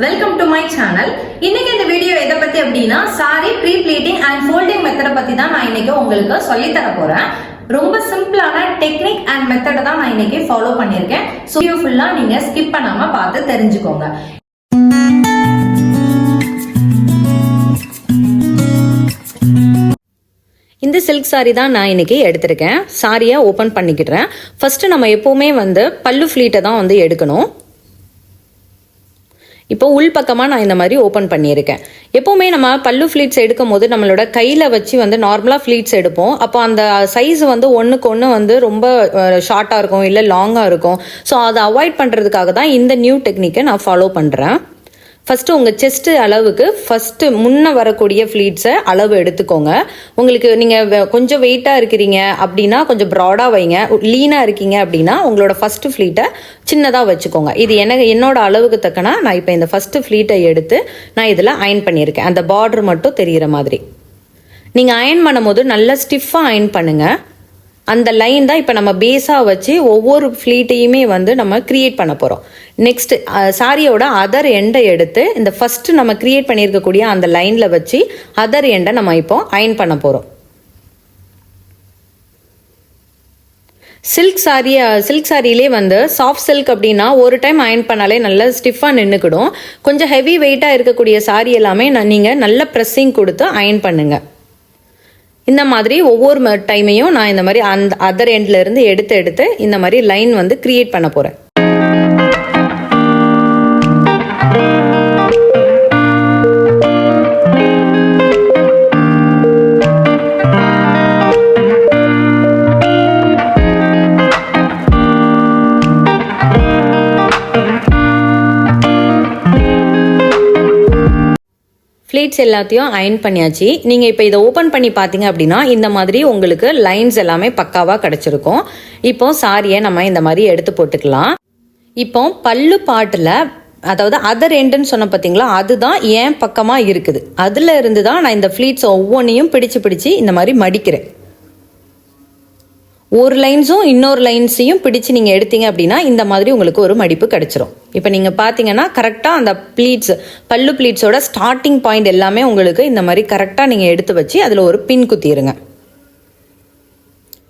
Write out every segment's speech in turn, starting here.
Welcome to my channel. இன்னைக்கு இந்த video எதை பத்தி அப்படின்னா சாரி pre-pleating and folding மெத்தட பத்தி தான் நான் இன்னைக்கு உங்களுக்கு சொல்லி தர போறேன். ரொம்ப சிம்பிளான டெக்னிக் அண்ட் மெத்தட தான் நான் இன்னைக்கு ஃபாலோ பண்ணிருக்கேன். சோ வீடியோ ஃபுல்லா நீங்க ஸ்கிப் பண்ணாம பார்த்து தெரிஞ்சுக்கோங்க. இந்த சில்க் சாரி தான் நான் இன்னைக்கு எடுத்திருக்கேன். சாரியை ஓபன் பண்ணிக்கிட்டேன். ஃபர்ஸ்ட் நம்ம எப்பவுமே பல்லு ஃபிளீட்டை தான் எடுக்கணும். இப்போ உள் பக்கமாக நான் இந்த மாதிரி ஓப்பன் பண்ணியிருக்கேன். எப்போவுமே நம்ம பல்லு ஃப்ளீட்ஸ் எடுக்கும் போது நம்மளோட கையில் வச்சு நார்மலாக ஃப்ளீட்ஸ் எடுப்போம். அப்போ அந்த சைஸ் ஒன்றுக்கு ஒன்று ரொம்ப ஷார்ட்டாக இருக்கும், இல்லை லாங்காக இருக்கும். ஸோ அதை அவாய்ட் பண்ணுறதுக்காக தான் இந்த நியூ டெக்னிக்கை நான் ஃபாலோ பண்ணுறேன். ஃபஸ்ட்டு உங்கள் செஸ்ட்டு அளவுக்கு ஃபஸ்ட்டு முன்னே வரக்கூடிய ஃப்ளீட்ஸை அளவு எடுத்துக்கோங்க. உங்களுக்கு நீங்கள் கொஞ்சம் வெயிட்டாக இருக்கிறீங்க அப்படின்னா கொஞ்சம் ப்ராடாக வைங்க. லீனாக இருக்கீங்க அப்படின்னா உங்களோட ஃபஸ்ட்டு ஃப்ளீட்டை சின்னதாக வச்சுக்கோங்க. இது என்னோட அளவுக்கு தக்கனா நான் இப்போ இந்த ஃபஸ்ட்டு ஃப்ளீட்டை எடுத்து நான் இதில் அயன் பண்ணியிருக்கேன். அந்த பார்டர் மட்டும் தெரிகிற மாதிரி. நீங்கள் அயன் பண்ணும் போது நல்லா ஸ்டிஃபாக அயன் பண்ணுங்கள். அந்த லைன் தான் இப்போ நம்ம பேஸாக வச்சு ஒவ்வொரு ஃப்ளீட்டையுமே நம்ம கிரியேட் பண்ண போகிறோம். நெக்ஸ்ட் சாரியோட அதர் எண்டை எடுத்து இந்த ஃபர்ஸ்ட் நம்ம கிரியேட் பண்ணியிருக்கக்கூடிய அந்த லைனில் வச்சு அதர் எண்டை நம்ம இப்போ அயன் பண்ண போகிறோம். சில்க் சாரியிலே சாஃப்ட் சில்க் அப்படின்னா ஒரு டைம் அயன் பண்ணாலே நல்லா ஸ்டிஃபாக நின்றுக்கிடும். கொஞ்சம் ஹெவி வெயிட்டாக இருக்கக்கூடிய சாரி எல்லாமே நீங்கள் நல்ல ப்ரெஸ்ஸிங் கொடுத்து அயன் பண்ணுங்கள். இந்த மாதிரி ஒவ்வொரு டைமையும் நான் இந்த மாதிரி அந்த அதர் எண்ட்ல இருந்து எடுத்து இந்த மாதிரி லைன் கிரியேட் பண்ண போறேன். ஃப்ளீட்ஸ் எல்லாத்தையும் அயன் பண்ணியாச்சு. நீங்கள் இப்போ இதை ஓப்பன் பண்ணி பார்த்தீங்க அப்படின்னா இந்த மாதிரி உங்களுக்கு லைன்ஸ் எல்லாமே பக்காவாக கிடச்சிருக்கும். இப்போ சாரியை நம்ம இந்த மாதிரி எடுத்து போட்டுக்கலாம். இப்போ பல்லு பாட்டில் அதாவது அதர் எண்டுன்னு சொன்ன பார்த்தீங்களா, அதுதான் ஏன் பக்கமாக இருக்குது. அதில் இருந்து தான் நான் இந்த ஃப்ளீட்ஸ் ஒவ்வொன்றையும் பிடிச்சு இந்த மாதிரி மடிக்கிறேன். ஒரு லைன்ஸும் இன்னொரு லைன்ஸையும் பிடிச்சு நீங்கள் எடுத்தீங்க அப்படின்னா இந்த மாதிரி உங்களுக்கு ஒரு மடிப்பு கிடைச்சிரும். இப்போ நீங்கள் பார்த்தீங்கன்னா கரெக்டாக அந்த ப்ளீட்ஸ் பல்லு ப்ளீட்ஸோட ஸ்டார்டிங் பாயிண்ட் எல்லாமே உங்களுக்கு இந்த மாதிரி கரெக்டாக நீங்கள் எடுத்து வச்சு அதில் ஒரு பின் குத்திடுங்க.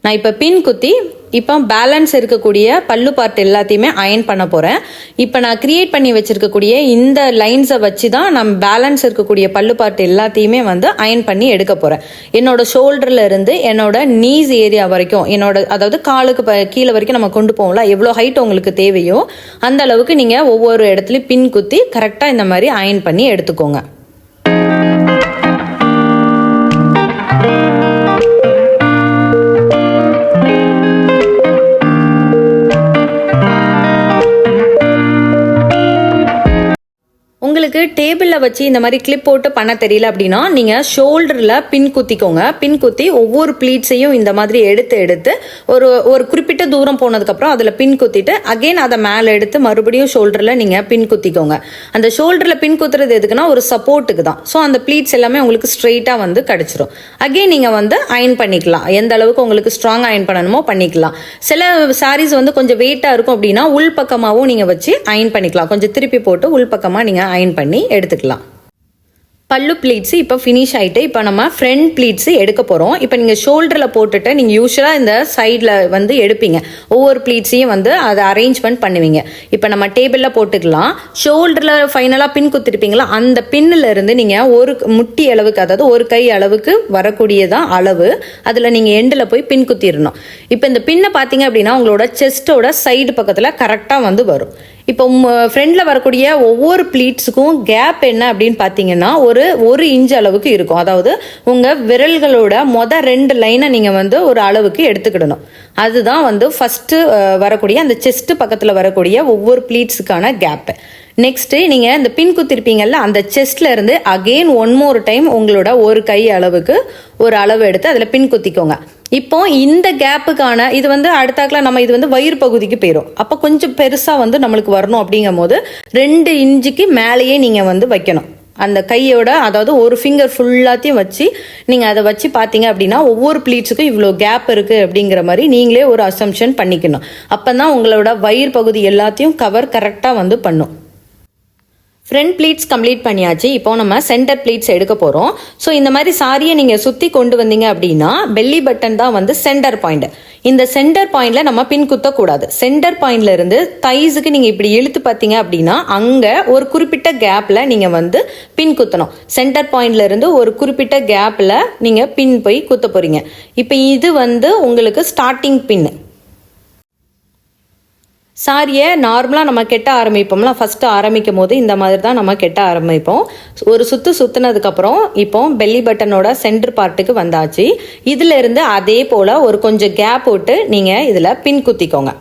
நான் இப்போ பின் குத்தி இப்போ பேலன்ஸ் இருக்கக்கூடிய பல்லு பார்ட் எல்லாத்தையுமே அயன் பண்ண போகிறேன். இப்போ நான் கிரியேட் பண்ணி வச்சிருக்கக்கூடிய இந்த லைன்ஸை வச்சு தான் நான் பேலன்ஸ் இருக்கக்கூடிய பல்லு பார்ட் எல்லாத்தையுமே அயன் பண்ணி எடுக்க போகிறேன். என்னோட ஷோல்டர்ல இருந்து என்னோட நீஸ் ஏரியா வரைக்கும், அதாவது காலுக்கு கீழே வரைக்கும் நம்ம கொண்டு போவோம்ல, எவ்வளோ ஹைட் உங்களுக்கு தேவையோ அந்த அளவுக்கு நீங்கள் ஒவ்வொரு இடத்துலையும் பின் குத்தி கரெக்டாக இந்த மாதிரி அயன் பண்ணி எடுத்துக்கோங்க. உங்களுக்கு டேபிளில் வச்சு இந்த மாதிரி கிளிப் போட்டு பண்ண தெரியல அப்படின்னா நீங்கள் ஷோல்டரில் பின் குத்திக்கோங்க. பின் குத்தி ஒவ்வொரு ப்ளீட்ஸையும் இந்த மாதிரி எடுத்து ஒரு குறிப்பிட்ட தூரம் போனதுக்கப்புறம் அதில் பின் குத்திட்டு அகெயின் அதை மேலே எடுத்து மறுபடியும் ஷோல்டரில் நீங்கள் பின் குத்திக்கோங்க. அந்த ஷோல்டரில் பின் குத்துறது எதுக்குன்னா ஒரு சப்போர்ட்டுக்கு தான். ஸோ அந்த ப்ளீட்ஸ் எல்லாமே உங்களுக்கு ஸ்ட்ரெயிட்டாக கிடச்சிரும். அகெயின் நீங்கள் அயன் பண்ணிக்கலாம். எந்த அளவுக்கு உங்களுக்கு ஸ்ட்ராங் அயன் பண்ணணுமோ பண்ணிக்கலாம். சில சாரீஸ் கொஞ்சம் வெயிட்டாக இருக்கும் அப்படின்னா உள் பக்கமாகவும் நீங்கள் வச்சு அயன் பண்ணிக்கலாம். கொஞ்சம் திருப்பி போட்டு உள் பக்கமாக நீங்கள் அயன் பண்ணி எடுத்துக்கலாம். பல்லு ப்ளீட்ஸ் இப்போ ஃபினிஷ் ஆகிட்டு இப்போ நம்ம ஃப்ரண்ட் ப்ளீட்ஸ் எடுக்க போகிறோம். இப்போ நீங்கள் ஷோல்டரில் போட்டுட்டு நீங்கள் யூஸ்வலாக இந்த சைடில் எடுப்பீங்க. ஒவ்வொரு ப்ளீட்ஸையும் அதை அரேஞ்ச்மெண்ட் பண்ணுவீங்க. இப்போ நம்ம டேபிளில் போட்டுக்கலாம். ஷோல்டரில் ஃபைனலாக பின் குத்திருப்பீங்களா, அந்த பின்னில் இருந்து நீங்கள் ஒரு முட்டி அளவுக்கு, அதாவது ஒரு கை அளவுக்கு வரக்கூடியதான் அளவு, அதில் நீங்கள் எண்டில் போய் பின் குத்திடணும். இப்போ இந்த பின்னை பார்த்தீங்க அப்படின்னா உங்களோட செஸ்டோட சைடு பக்கத்தில் கரெக்டாக வரும். இப்போ ஃப்ரண்டில் வரக்கூடிய ஒவ்வொரு ப்ளீட்ஸுக்கும் கேப் என்ன அப்படின்னு பார்த்தீங்கன்னா ஒரு இன்ச் அளவுக்கு இருக்கும். அதாவது உங்கள் விரல்களோட ரெண்டு லைனை நீங்கள் ஒரு அளவுக்கு எடுத்துக்கிடணும். அதுதான் ஃபஸ்ட்டு வரக்கூடிய அந்த செஸ்ட் பக்கத்தில் வரக்கூடிய ஒவ்வொரு ப்ளீட்ஸுக்கான கேப்பு. நெக்ஸ்ட்டு நீங்கள் இந்த பின் குத்திருப்பீங்கல்ல, அந்த செஸ்ட்ல இருந்து அகெயின் ஒன் மோர் டைம் உங்களோட ஒரு கை அளவுக்கு ஒரு அளவு எடுத்து அதில் பின் குத்திக்கோங்க. இப்போ இந்த கேப்புக்கான இது அடுத்தாக்கில் நம்ம இது வயிறு பகுதிக்கு போயிடும். அப்போ கொஞ்சம் பெருசாக நம்மளுக்கு வரணும். அப்படிங்கும் போது 2 இன்ச்சுக்கு மேலேயே நீங்கள் வைக்கணும். அந்த கையோட, அதாவது ஒரு ஃபிங்கர் ஃபுல்லாத்தையும் வச்சு நீங்கள் அதை வச்சு பார்த்தீங்க அப்படின்னா ஒவ்வொரு ப்ளீட்ஸுக்கும் இவ்வளோ கேப் இருக்குது அப்படிங்கிற மாதிரி நீங்களே ஒரு அசம்ஷன் பண்ணிக்கணும். அப்போ தான் உங்களோட வயிறு பகுதி எல்லாத்தையும் கவர் கரெக்டாக பண்ணும். ஃப்ரண்ட் ப்ளீட்ஸ் கம்ப்ளீட் பண்ணியாச்சு. இப்போ நம்ம சென்டர் ப்ளீட்ஸ் எடுக்க போகிறோம். ஸோ இந்த மாதிரி சாரியை நீங்கள் சுற்றி கொண்டு வந்தீங்க அப்படின்னா பெல்லி பட்டன் தான் வந்து சென்டர் பாயிண்ட். இந்த சென்டர் பாயிண்ட்ல நம்ம பின் குத்தக்கூடாது. சென்டர் பாயிண்ட்ல இருந்து தைஸுக்கு நீங்கள் இப்படி இழுத்து பார்த்தீங்க அப்படின்னா அங்கே ஒரு குறிப்பிட்ட கேப்பில் நீங்கள் வந்து பின் குத்தணும். சென்டர் பாயிண்ட்ல இருந்து ஒரு குறிப்பிட்ட கேப்பில் நீங்கள் பின் போய் குத்த போகிறீங்க. இப்போ இது வந்து உங்களுக்கு ஸ்டார்டிங் பின்னு. சாரியை நார்மலாக நம்ம கெட்ட ஆரம்பிப்போம்ல, ஃபஸ்ட்டு ஆரம்பிக்கும் போது இந்த மாதிரி தான் நம்ம கெட்ட ஆரம்பிப்போம். ஒரு சுற்றுனதுக்கப்புறம் இப்போ பெல்லி பட்டனோட சென்டர் பார்ட்டுக்கு வந்தாச்சு. இதிலிருந்து அதே போல் ஒரு கொஞ்சம் கேப் விட்டு நீங்கள் இதில் பின் குத்திக்கோங்க.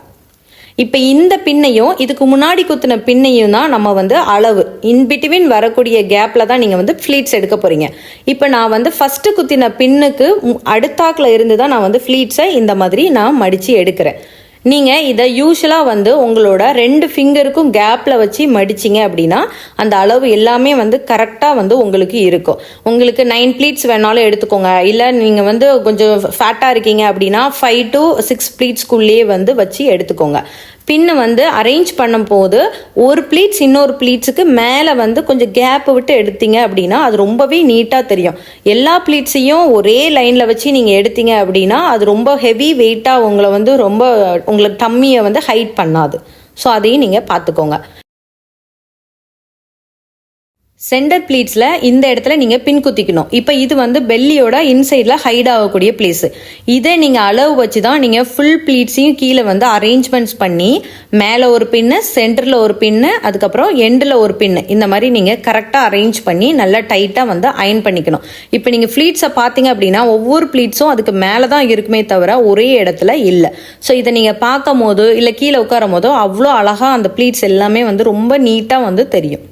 இப்போ இந்த பின்னையும் இதுக்கு முன்னாடி குத்தின பின்னையும் தான் நம்ம வந்து அளவு இன்பிட்வீன் வரக்கூடிய கேப்பில் தான் நீங்கள் வந்து ஃப்ளீட்ஸ் எடுக்க போகிறீங்க. இப்போ நான் வந்து ஃபஸ்ட்டு குத்தின பின்னுக்கு அடுத்தாக்கில் இருந்து தான் நான் வந்து ஃப்ளீட்ஸை இந்த மாதிரி நான் மடித்து எடுக்கிறேன். நீங்கள் இதை யூஸ்வலாக வந்து உங்களோட 2 ஃபிங்கருக்கும் கேப்பில் வச்சு மடிச்சிங்க அப்படின்னா அந்த அளவு எல்லாமே வந்து கரெக்டாக வந்து உங்களுக்கு இருக்கும். உங்களுக்கு 9 ப்ளீட்ஸ் வேணாலும் எடுத்துக்கோங்க. இல்லை நீங்கள் வந்து கொஞ்சம் ஃபேட்டாக இருக்கீங்க அப்படின்னா 5 to 6 ப்ளீட்ஸ்க்குள்ளேயே வந்து வச்சு எடுத்துக்கோங்க. பின்னு வந்து அரேஞ்ச் பண்ணும் போது ஒரு ப்ளீட்ஸ் இன்னொரு ப்ளீட்ஸுக்கு மேலே வந்து கொஞ்சம் கேப் விட்டு எடுத்தீங்க அப்படின்னா அது ரொம்பவே நீட்டாக தெரியும். எல்லா ப்ளீட்ஸையும் ஒரே லைனில் வச்சு நீங்கள் எடுத்தீங்க அப்படின்னா அது ரொம்ப ஹெவி வெயிட்டாக உங்களை வந்து ரொம்ப உங்களுக்கு டம்மியை வந்து ஹைட் பண்ணாது. ஸோ அதையும் நீங்கள் பார்த்துக்கோங்க. சென்டர் ப்ளீட்ஸில் இந்த இடத்துல நீங்கள் பின் குத்திக்கணும். இப்போ இது வந்து பெல்லியோட இன்சைடில் ஹைட் ஆகக்கூடிய பிளேஸு. இதை நீங்கள் அளவு வச்சு தான் நீங்கள் ஃபுல் ப்ளீட்ஸையும் கீழே வந்து அரேஞ்ச்மெண்ட்ஸ் பண்ணி மேலே ஒரு பின்னு, சென்டரில் ஒரு பின்னு, அதுக்கப்புறம் எண்டில் ஒரு பின்னு, இந்த மாதிரி நீங்கள் கரெக்டாக அரேஞ்ச் பண்ணி நல்லா டைட்டாக வந்து அயன் பண்ணிக்கணும். இப்போ நீங்கள் ப்ளீட்ஸை பார்த்தீங்க அப்படின்னா ஒவ்வொரு ப்ளீட்ஸும் அதுக்கு மேலே தான் இருக்குமே தவிர ஒரே இடத்துல இல்லை. ஸோ இதை நீங்கள் பார்க்கும் போது இல்லை கீழே உட்காரும் போதோ அவ்வளோ அழகாக அந்த ப்ளீட்ஸ் எல்லாமே வந்து ரொம்ப நீட்டாக வந்து தெரியும்.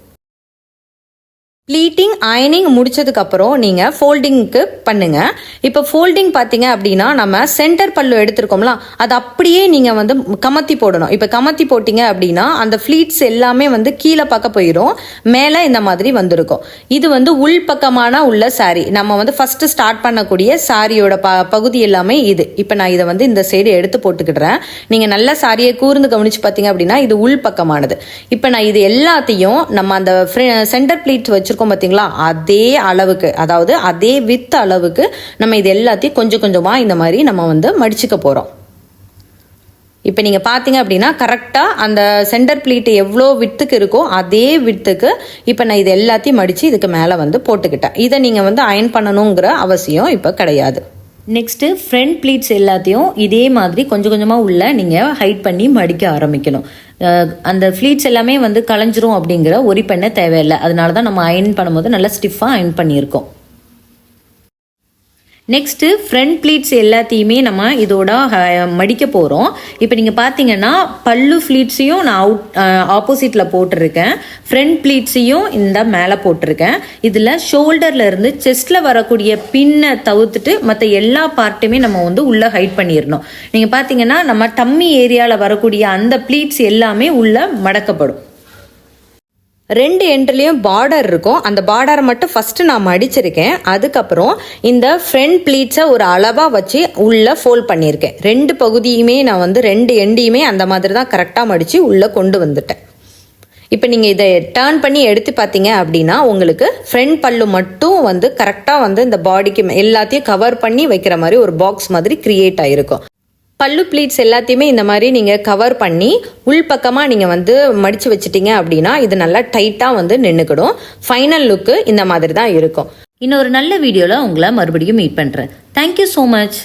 ப்ளீட்டிங் அயனிங் முடிச்சதுக்கப்புறம் நீங்கள் ஃபோல்டிங்க்கு பண்ணுங்கள். இப்போ ஃபோல்டிங் பார்த்தீங்க அப்படின்னா நம்ம சென்டர் பல்லு எடுத்துருக்கோம்ல அது அப்படியே நீங்கள் வந்து கமத்தி போடணும். இப்போ கமத்தி போட்டிங்க அப்படின்னா அந்த ஃப்ளீட்ஸ் எல்லாமே வந்து கீழே பக்கம் போயிடும், மேலே இந்த மாதிரி வந்திருக்கும். இது வந்து உள் பக்கமான உள்ள சாரி. நம்ம வந்து ஃபஸ்ட்டு ஸ்டார்ட் பண்ணக்கூடிய சாரியோட பகுதி எல்லாமே இது. இப்போ நான் இதை வந்து இந்த சைடு எடுத்து போட்டுக்கிடுறேன். நீங்கள் நல்ல சாரியை கூர்ந்து கவனித்து பார்த்தீங்க அப்படின்னா இது உள் பக்கமானது. இப்போ நான் இது எல்லாத்தையும் நம்ம அந்த சென்டர் ப்ளீட் வச்சுருக்கோம் பார்த்தீங்களா அதே அளவுக்கு, அதாவது அதே வித் அளவுக்கு நம்ம இது எல்லாத்தையும் கொஞ்சம் கொஞ்சமாக இந்த மாதிரி நம்ம வந்து மடிச்சுக்க போகிறோம். இப்போ நீங்கள் பார்த்தீங்க அப்படின்னா கரெக்டாக அந்த சென்டர் ப்ளீட் எவ்வளோ வித்துக்கு இருக்கோ அதே வித்துக்கு இப்போ நான் இது எல்லாத்தையும் மடித்து இதுக்கு மேலே வந்து போட்டுக்கிட்டேன். இதை நீங்கள் வந்து அயன் பண்ணணுங்கிற அவசியம் இப்போ கிடையாது. நெக்ஸ்ட்டு ஃப்ரண்ட் ப்ளீட்ஸ் எல்லாத்தையும் இதே மாதிரி கொஞ்சம் கொஞ்சமாக உள்ள நீங்கள் ஹைட் பண்ணி மடிக்க ஆரம்பிக்கணும். அந்த ஃப்ளீட்ஸ் எல்லாமே வந்து களைஞ்சிரும் அப்படிங்கிற ஒரி பண்ண தேவையில்லை. அதனால தான் நம்ம அயன் பண்ணும்போது நல்லா ஸ்டிஃபாக அயன் பண்ணியிருக்கோம். நெக்ஸ்ட்டு ஃப்ரண்ட் ப்ளீட்ஸ் எல்லாத்தையுமே நம்ம இதோட மடிக்க போகிறோம். இப்போ நீங்கள் பார்த்தீங்கன்னா பல்லு ஃப்ளீட்ஸையும் நான் ஆப்போசிட்டில் போட்டிருக்கேன், ஃப்ரண்ட் ப்ளீட்ஸையும் இந்த மேலே போட்டிருக்கேன். இதில் ஷோல்டரில் இருந்து செஸ்ட்டில் வரக்கூடிய பின்னை தவிர்த்துட்டு மற்ற எல்லா பார்ட்டுமே நம்ம வந்து உள்ளே ஹைட் பண்ணிடணும். நீங்கள் பார்த்தீங்கன்னா நம்ம டம்மி ஏரியாவில் வரக்கூடிய அந்த ப்ளீட்ஸ் எல்லாமே உள்ளே மடக்கப்படும். 2 எண்ட்லேயும் பார்டர் இருக்கும். அந்த பார்டரை மட்டும் ஃபஸ்ட்டு நான் மடிச்சிருக்கேன். அதுக்கப்புறம் இந்த ஃப்ரண்ட் ப்ளீட்ஸை ஒரு அளவாக வச்சு உள்ளே ஃபோல்ட் பண்ணியிருக்கேன். 2 பகுதியுமே நான் வந்து 2 எண்டையுமே அந்த மாதிரி தான் கரெக்டாக மடித்து உள்ளே கொண்டு வந்துட்டேன். இப்போ நீங்கள் இதை டர்ன் பண்ணி எடுத்து பார்த்தீங்க அப்படின்னா உங்களுக்கு ஃப்ரண்ட் பல்லு மட்டும் வந்து கரெக்டாக வந்து இந்த பாடிக்கு எல்லாத்தையும் கவர் பண்ணி வைக்கிற மாதிரி ஒரு பாக்ஸ் மாதிரி கிரியேட் ஆகிருக்கும். பல்லு ப்ளீட்ஸ் எல்லாத்தையுமே இந்த மாதிரி நீங்கள் கவர் பண்ணி உள்பக்கமாக நீங்கள் வந்து மடித்து வச்சிட்டிங்க அப்படின்னா இது நல்லா டைட்டாக வந்து நின்றுக்கிடும். ஃபைனல் லுக்கு இந்த மாதிரி தான் இருக்கும். இன்னொரு நல்ல வீடியோவில் உங்களை மறுபடியும் மீட் பண்ணுறேன். Thank you so much.